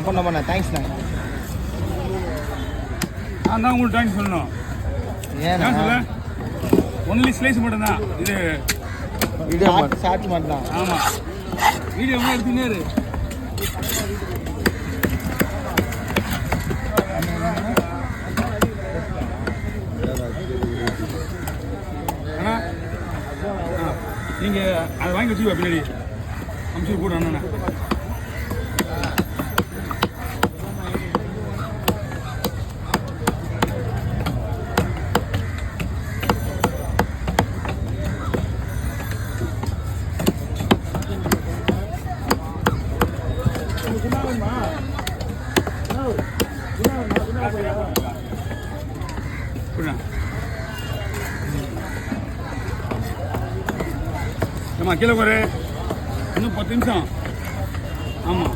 பண்ண தேங்க்ஸ்ண்ணா. நான் தான் உங்களுக்கு தேங்க்ஸ் சொல்லணும். ஏன் சொல்ல ஒன்லி ஸ்லைஸ் மட்டும்தான் இது. வீடியோ ஷார்ட் மட்டும்தான். ஆமாம், வீடியோ எடுத்துனே இரு. ஆனால் நீங்கள் அதை வாங்கி வச்சுக்குவா பின்னாடி அம்சூர் கூட அண்ணா. ஆமாம், கீழே ஒரு இன்னும் 10 நிமிஷம். ஆமாம்,